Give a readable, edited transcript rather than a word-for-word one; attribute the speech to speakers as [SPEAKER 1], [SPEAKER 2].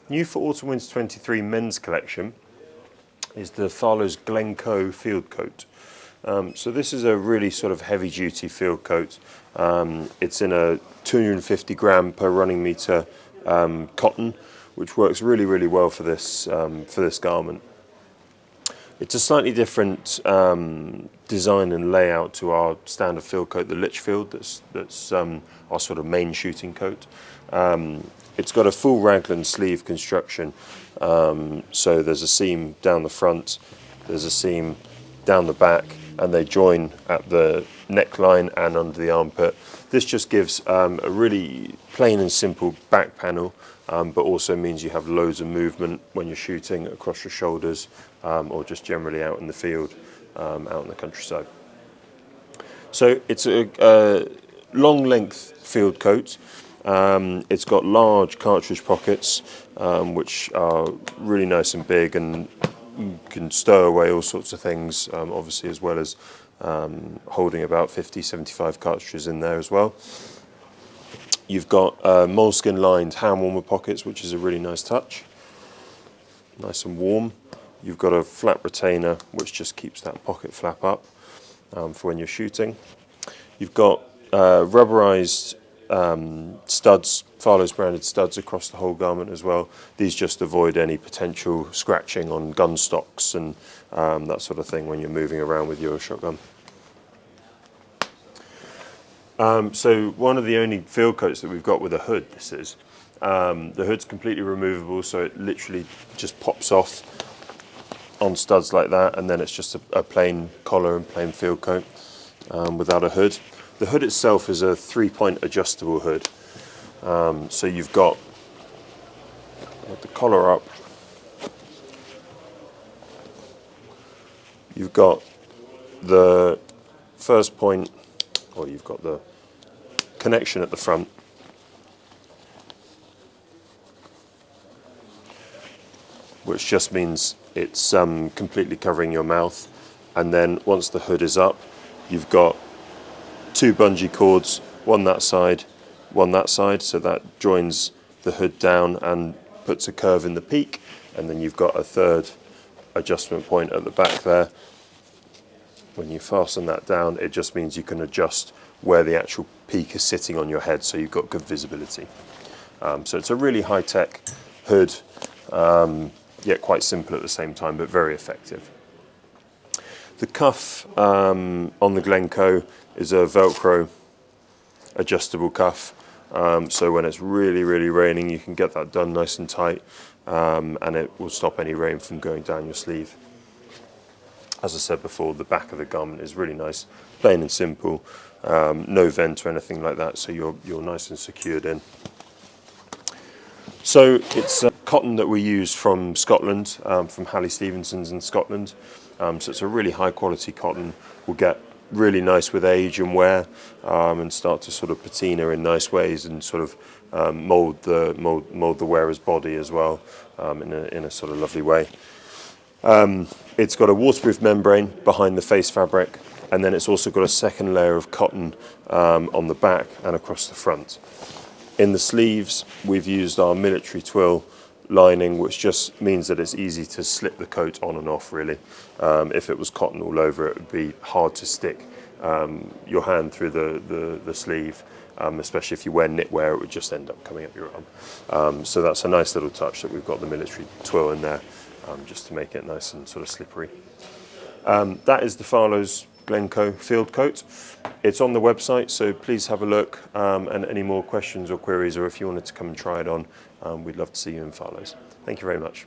[SPEAKER 1] New for Autumn Winter 23 men's collection is the Farlows Glencoe Field Coat. So this is a really sort of heavy duty field coat. It's in a 250 gram per running meter cotton, which works really well for this garment. It's a slightly different design and layout to our standard field coat, the Litchfield, that's our sort of main shooting coat. It's got a full raglan sleeve construction, so there's a seam down the front, there's a seam down the back, and they join at the neckline and under the armpit. This just gives a really plain and simple back panel, but also means you have loads of movement when you're shooting across your shoulders, or just generally out in the field, out in the countryside. So it's a long length field coat. It's got large cartridge pockets, which are really nice and big, and you can stow away all sorts of things, obviously, as well as holding about 50-75 cartridges in there as well. You've got moleskin lined hand warmer pockets, which is a really nice touch, nice and warm. You've got a flap retainer, which just keeps that pocket flap up for when you're shooting. You've got rubberized studs, Farlows branded studs across the whole garment as well. These just avoid any potential scratching on gun stocks and that sort of thing when you're moving around with your shotgun. So one of the only field coats that we've got with a hood, this is. The hood's completely removable, so it literally just pops off on studs like that, and then it's just a plain collar and plain field coat without a hood. The hood itself is a 3-point adjustable hood. So you've got the collar up, you've got the first point, or you've got the connection at the front, which just means it's completely covering your mouth. And then once the hood is up, you've got 2 bungee cords, one that side, so that joins the hood down and puts a curve in the peak, and then you've got a third adjustment point at the back there. When you fasten that down, it just means you can adjust where the actual peak is sitting on your head, so you've got good visibility. So it's a really high-tech hood, yet quite simple at the same time, but very effective. The cuff on the Glencoe is a Velcro adjustable cuff, so when it's really raining, you can get that done nice and tight, and it will stop any rain from going down your sleeve. As I said before, the back of the garment is really nice, plain and simple, no vent or anything like that, so you're nice and secured in. So it's cotton that we use from Scotland, from Halley Stevenson's in Scotland. So it's a really high quality cotton. Will get really nice with age and wear, and start to sort of patina in nice ways, and sort of mold the wearer's body as well, in a sort of lovely way. It's got a waterproof membrane behind the face fabric, and then it's also got a second layer of cotton on the back and across the front. In the sleeves, we've used our military twill lining, which just means that it's easy to slip the coat on and off, really. If it was cotton all over, it would be hard to stick your hand through the sleeve, especially if you wear knitwear, it would just end up coming up your arm. So that's a nice little touch that we've got the military twill in there, just to make it nice and sort of slippery. That is the Farlows Glencoe Field Coat. It's on the website, so please have a look, and any more questions or queries, or if you wanted to come and try it on, we'd love to see you in Farlows. Thank you very much.